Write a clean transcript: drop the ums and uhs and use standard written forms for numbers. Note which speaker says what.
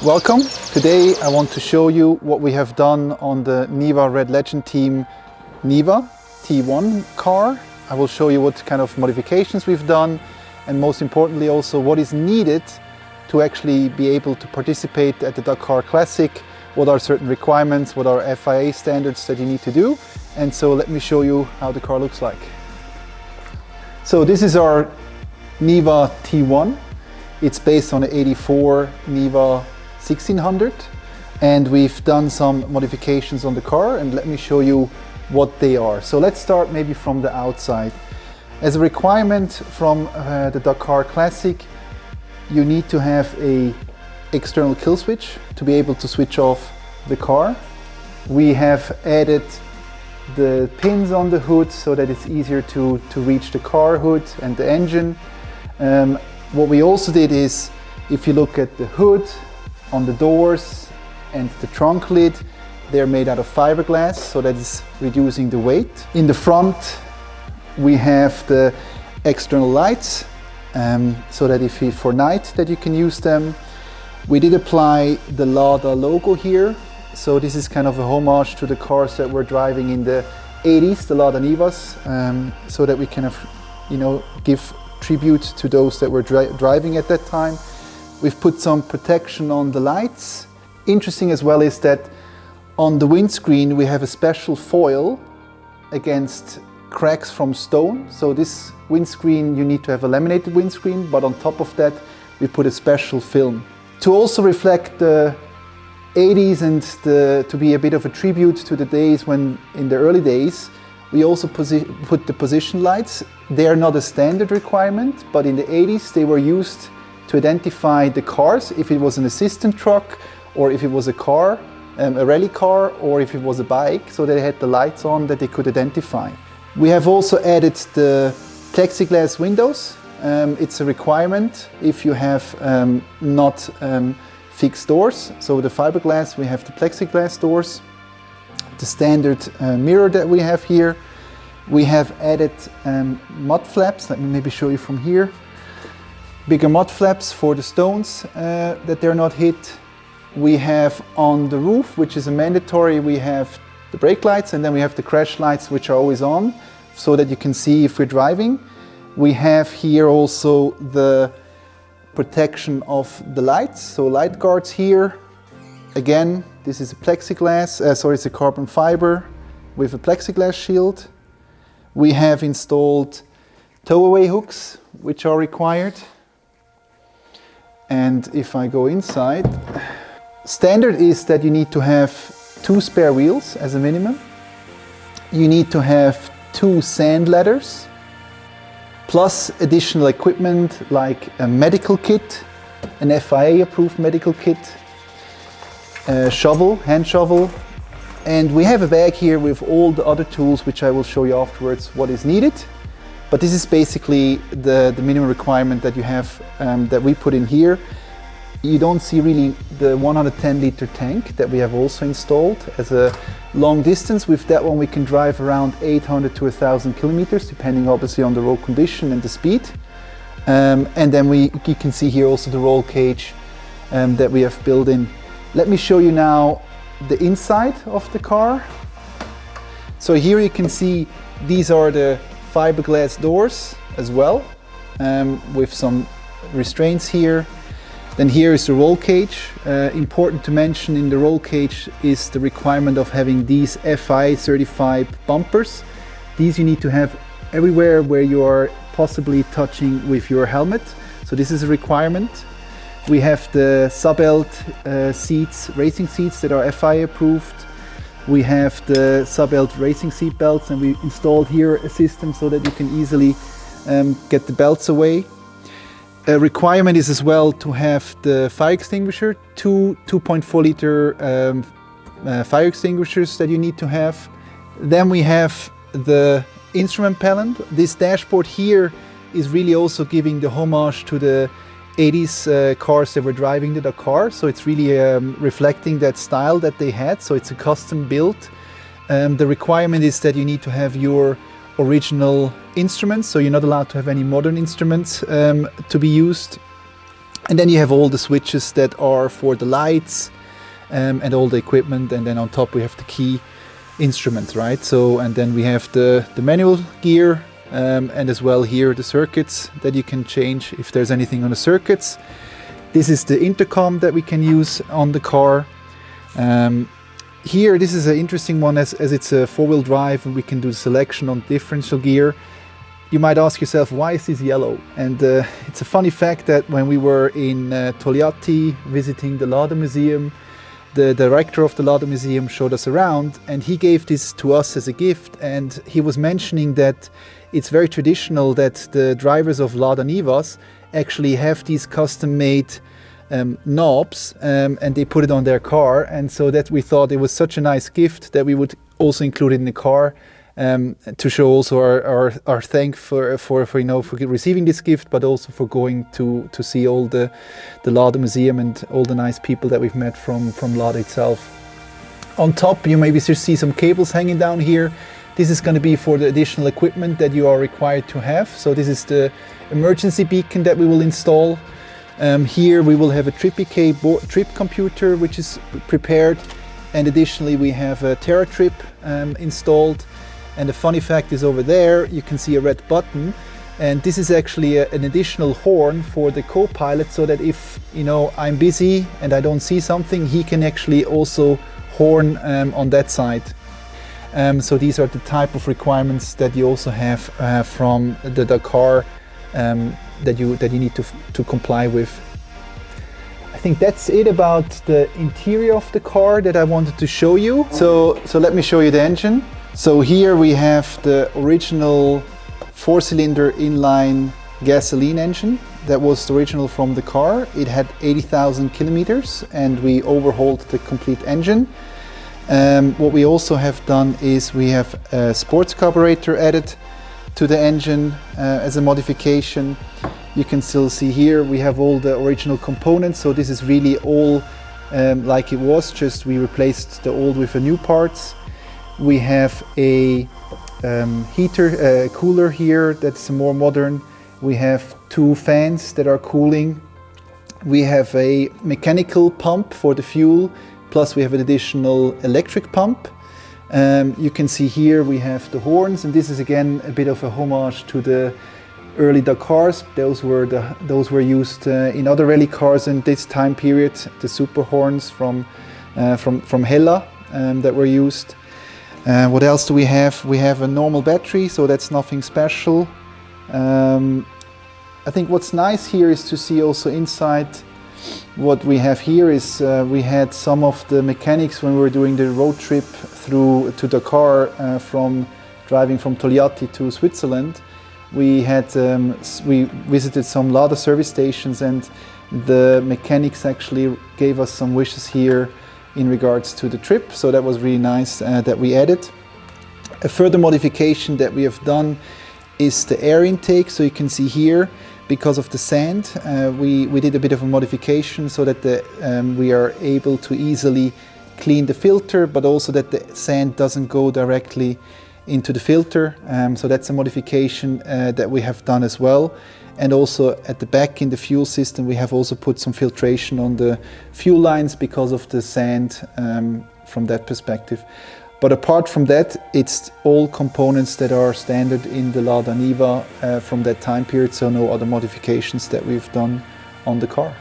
Speaker 1: Welcome. Today I want to show you what we have done on the Niva Red Legend Team Niva T1 car. I will show you what kind of modifications we've done, and most importantly also what is needed to actually be able to participate at the Dakar Classic. What are certain requirements, what are FIA standards that you need to do. And so let me show you how the car looks like. So this is our Niva T1. It's based on an 84 Niva 1600, and we've done some modifications on the car, and let me show you what they are. So let's start maybe from the outside. As a requirement from the Dakar Classic, you need to have a external kill switch to be able to switch off the car. We have added the pins on the hood so that it's easier to reach the car hood and the engine. What we also did is, if you look at the hood, on the doors and the trunk lid, they're made out of fiberglass, so that is reducing the weight. In the front we have the external lights, so that if for night that you can use them. We did apply the Lada logo here, so this is kind of a homage to the cars that we're driving in the 80s, the Lada Nivas, so that we kind of, give tribute to those that were driving at that time. We've put some protection on the lights. Interesting as well is that on the windscreen we have a special foil against cracks from stone. So this windscreen, you need to have a laminated windscreen, but on top of that we put a special film. To also reflect the 80s and to be a bit of a tribute to the days when, in the early days, we also put the position lights. They are not a standard requirement, but in the 80s they were used to identify the cars, if it was an assistant truck, or if it was a car, a rally car, or if it was a bike, so they had the lights on that they could identify. We have also added the plexiglass windows. It's a requirement if you have not fixed doors. So the fiberglass, we have the plexiglass doors. The standard mirror that we have here. We have added mud flaps. Let me maybe show you from here. Bigger mud flaps for the stones that they're not hit. We have on the roof, which is a mandatory, we have the brake lights, and then we have the crash lights, which are always on, so that you can see if we're driving. We have here also the protection of the lights, so light guards here. Again, this is a plexiglass, it's a carbon fiber with a plexiglass shield. We have installed tow-away hooks, which are required. And if I go inside, standard is that you need to have 2 spare wheels as a minimum. You need to have 2 sand ladders, plus additional equipment like a medical kit, an FIA approved medical kit, a shovel, hand shovel, and we have a bag here with all the other tools, which I will show you afterwards what is needed. But this is basically the minimum requirement that you have, that we put in here. You don't see really the 110 liter tank that we have also installed as a long distance. With that one we can drive around 800 to 1,000 kilometers, depending obviously on the road condition and the speed. And then you can see here also the roll cage that we have built in. Let me show you now the inside of the car. So here you can see these are the fiberglass doors as well, with some restraints here. Then here is the roll cage. Important to mention in the roll cage is the requirement of having these FIA certified bumpers. These you need to have everywhere where you are possibly touching with your helmet. So this is a requirement. We have the sub-belt seats, racing seats that are FIA approved. We have the sub-belt racing seat belts, and we installed here a system so that you can easily get the belts away. A requirement is as well to have the fire extinguisher, 2.4 liter fire extinguishers that you need to have. Then we have the instrument panel. This dashboard here is really also giving the homage to the 80s cars that were driving the Dakar, so it's really reflecting that style that they had, so it's a custom build. The requirement is that you need to have your original instruments, so you're not allowed to have any modern instruments to be used. And then you have all the switches that are for the lights and all the equipment, and then on top we have the key instruments, right? So, and then we have the manual gear, and as well here the circuits that you can change if there's anything on the circuits. This is the intercom that we can use on the car. Here, this is an interesting one as it's a four-wheel drive and we can do selection on differential gear. You might ask yourself, why is this yellow? And it's a funny fact that when we were in Togliatti visiting the Lada Museum, the director of the Lada Museum showed us around and he gave this to us as a gift, and he was mentioning that it's very traditional that the drivers of Lada Nivas actually have these custom-made knobs and they put it on their car, and so that we thought it was such a nice gift that we would also include it in the car. To show also our thanks for receiving this gift, but also for going to see all the Lada Museum and all the nice people that we've met from Lada itself. On top, you maybe see some cables hanging down here. This is going to be for the additional equipment that you are required to have. So this is the emergency beacon that we will install. Here we will have a trip computer which is prepared, and additionally we have a TerraTrip installed. And the funny fact is, over there you can see a red button, and this is actually an additional horn for the co-pilot, so that if I'm busy and I don't see something, he can actually also horn on that side. So these are the type of requirements that you also have from the Dakar that you need to comply with. I think that's it about the interior of the car that I wanted to show you. So let me show you the engine. So here we have the original 4-cylinder inline gasoline engine that was the original from the car. It had 80,000 kilometers and we overhauled the complete engine. What we also have done is we have a sports carburetor added to the engine as a modification. You can still see here we have all the original components, so this is really all like it was, just we replaced the old with the new parts. We have a cooler here that's more modern. We have 2 fans that are cooling. We have a mechanical pump for the fuel, plus we have an additional electric pump. You can see here we have the horns, and this is again a bit of a homage to the early Dakars. Those were used in other rally cars in this time period. The super horns from Hella that were used. What else do we have? We have a normal battery, so that's nothing special. I think what's nice here is to see also inside. What we have here is we had some of the mechanics when we were doing the road trip to Dakar, from driving from Togliatti to Switzerland. We visited some Lada service stations, and the mechanics actually gave us some wishes here in regards to the trip, so that was really nice that we added. A further modification that we have done is the air intake. So you can see here, because of the sand, we did a bit of a modification so that we are able to easily clean the filter, but also that the sand doesn't go directly into the filter. So that's a modification that we have done as well. And also at the back in the fuel system, we have also put some filtration on the fuel lines because of the sand from that perspective. But apart from that, it's all components that are standard in the Lada Niva from that time period, so no other modifications that we've done on the car.